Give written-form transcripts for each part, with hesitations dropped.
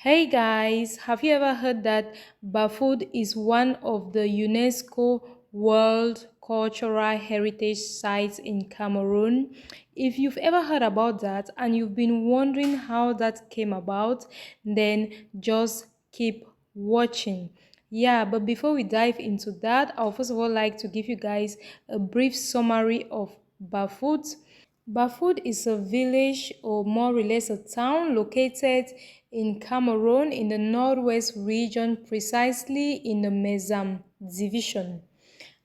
Hey guys, have you ever heard that Bafut is one of the UNESCO World Cultural Heritage Sites in Cameroon? If you've ever heard about that and you've been wondering how that came about, then just keep watching. Yeah, but before we dive into that, I'll first of all like to give you guys a brief summary of Bafut. Bafut is a village or more or less a town located in Cameroon in the northwest region, precisely in the Mezam division.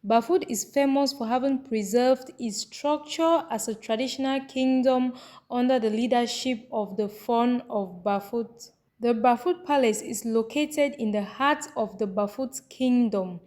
Bafut is famous for having preserved its structure as a traditional kingdom under the leadership of the Fon of Bafut. The Bafut Palace is located in the heart of the Bafut Kingdom,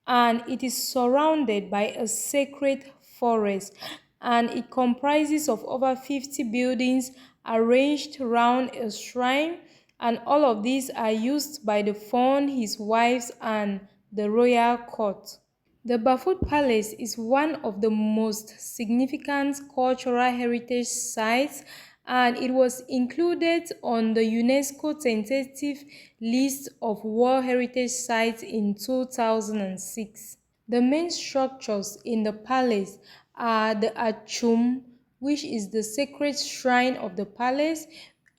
and it is surrounded by a sacred forest, and it comprises of over 50 buildings arranged around a shrine, and all of these are used by the Fon, his wives, and the royal court. The Bafut Palace is one of the most significant cultural heritage sites, and it was included on the UNESCO tentative list of World Heritage Sites in 2006. The main structures in the palace are the Achum, which is the sacred shrine of the palace,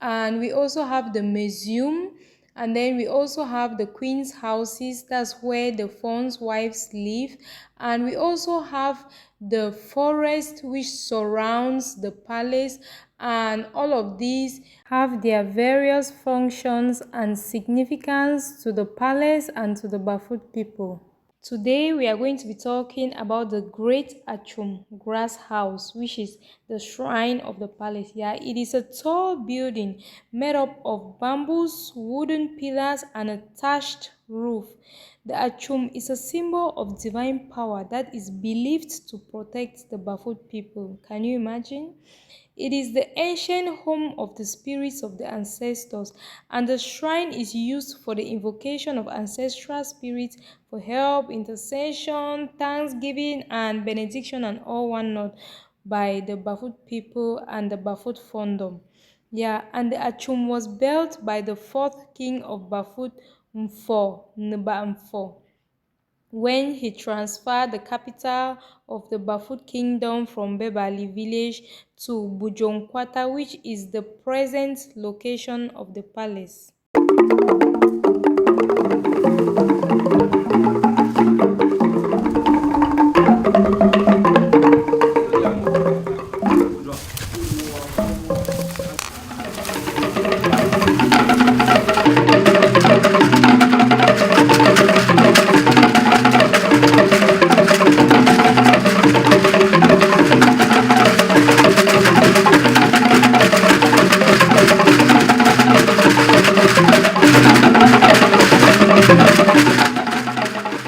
and we also have the museum, and then we also have the queen's houses, that's where the fawn's wives live, and we also have the forest which surrounds the palace, and all of these have their various functions and significance to the palace and to the Bafut people. Today we are going to be talking about the Great Achum Grass House, which is the shrine of the palace. Yeah, it is a tall building made up of bamboos, wooden pillars, and a thatched roof. The Achum is a symbol of divine power that is believed to protect the Bafut people. Can you imagine? It is the ancient home of the spirits of the ancestors, and the shrine is used for the invocation of ancestral spirits for help, intercession, thanksgiving, and benediction, and all whatnot by the Bafut people and the Bafut Fondom. Yeah, and the Achum was built by the fourth king of Bafut, Mfo, Nba Mfo, when he transferred the capital of the Bafut kingdom from Bebali village to Bujonkwata, which is the present location of the palace.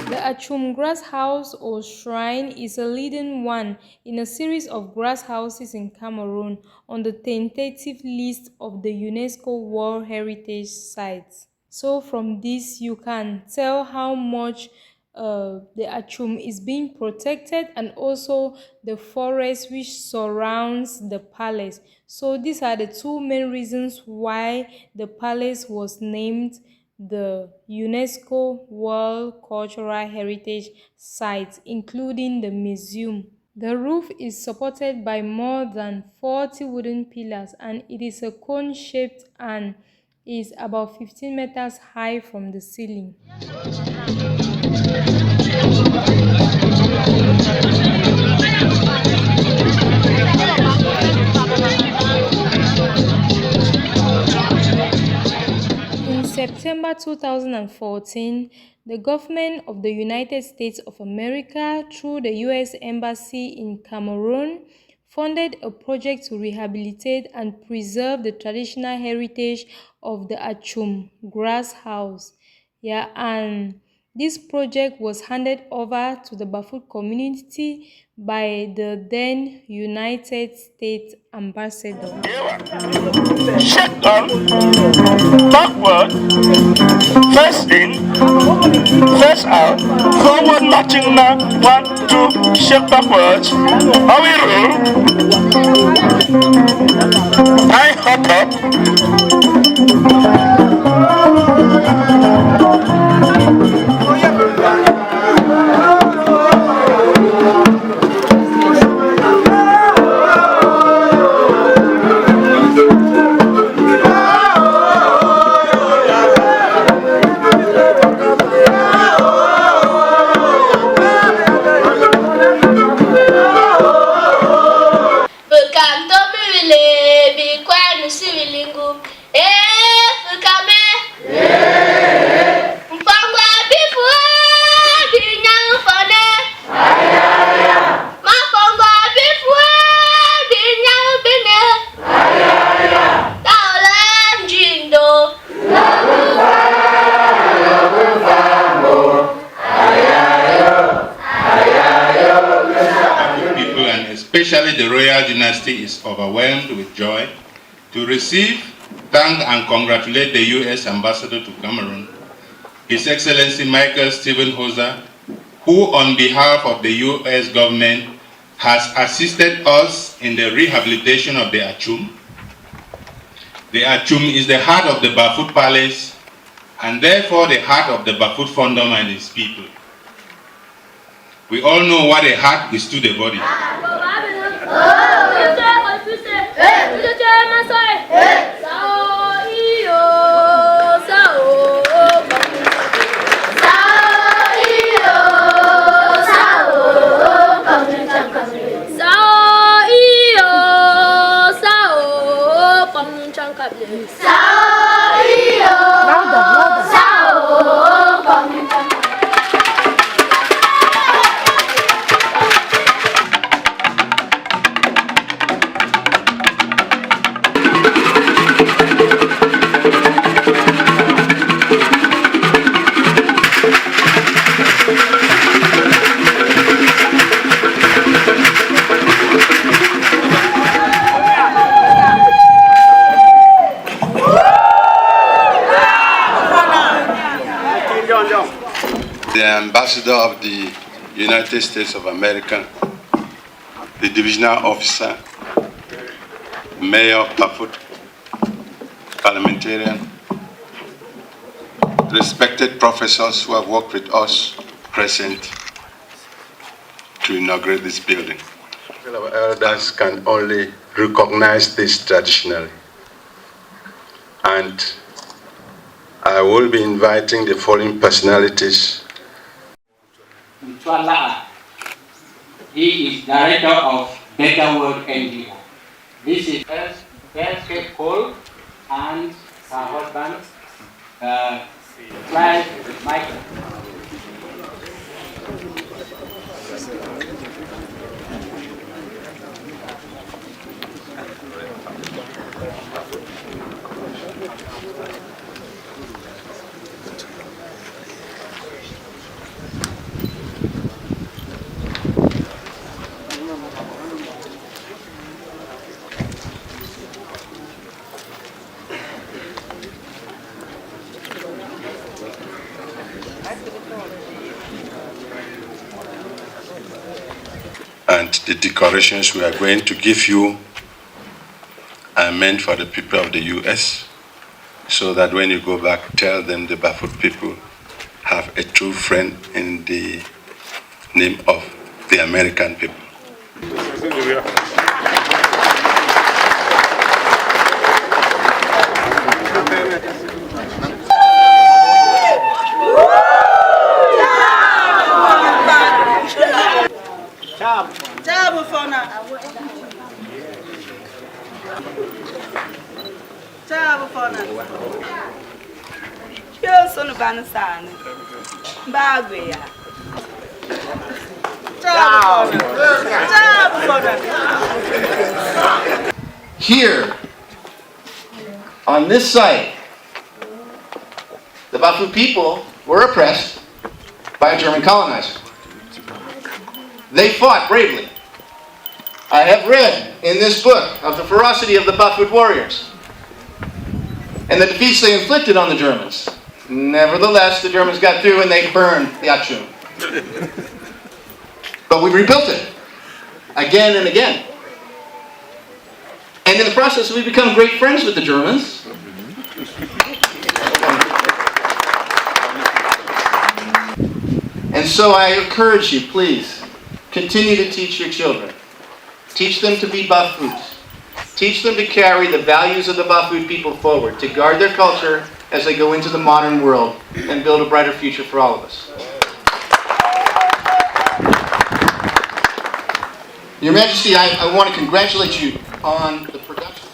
The Achum Grass House or Shrine is a leading one in a series of grass houses in Cameroon on the tentative list of the UNESCO World Heritage Sites. So from this you can tell how much the Achum is being protected, and also the forest which surrounds the palace. So these are the two main reasons why the palace was named the UNESCO World Cultural Heritage Site, including the museum. The roof is supported by more than 40 wooden pillars, and it is a cone-shaped and is about 15 meters high from the ceiling. In September 2014, the government of the United States of America, through the U.S. Embassy in Cameroon, funded a project to rehabilitate and preserve the traditional heritage of the Achum Grass House. Yeah, and this project was handed over to the Bafut community by the then United States ambassador. Shake on, backward, first in, first out, forward marching now, 1, 2, shake backwards, how we roll, I hop up, especially the royal dynasty, is overwhelmed with joy to receive, thank and congratulate the U.S. Ambassador to Cameroon, His Excellency Michael Stephen Hoser, who on behalf of the U.S. government has assisted us in the rehabilitation of the Achum. The Achum is the heart of the Bafut Palace and therefore the heart of the Bafut Fondom and its people. We all know what a heart is to the body. The Ambassador of the United States of America, the Divisional Officer, Mayor of Bafut, parliamentarian, respected professors who have worked with us present to inaugurate this building. Our elders can only recognize this traditionally. And I will be inviting the following personalities. He is director of Better World NGO. This is Fair Cole and her husband, Clive Michael. And the decorations we are going to give you are meant for the people of the US, so that when you go back, tell them the Bafut people have a true friend in the name of the American people. Here, on this site, the Bafut people were oppressed by a German colonizer. They fought bravely. I have read in this book of the ferocity of the Bafut warriors and the defeats they inflicted on the Germans. Nevertheless, the Germans got through and they burned the Achum. But we rebuilt it again and again. And in the process, we become great friends with the Germans. And so I encourage you, please, continue to teach your children. Teach them to be Bafut. Teach them to carry the values of the Bafut people forward, to guard their culture as they go into the modern world and build a brighter future for all of us. Your Majesty, I want to congratulate you on the production.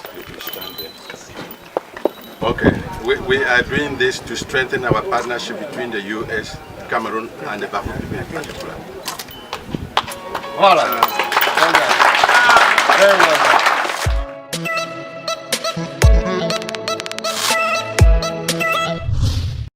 Okay, we are doing this to strengthen our partnership between the US, Cameroon, and the Bafut people in particular. Voilà. Very well done.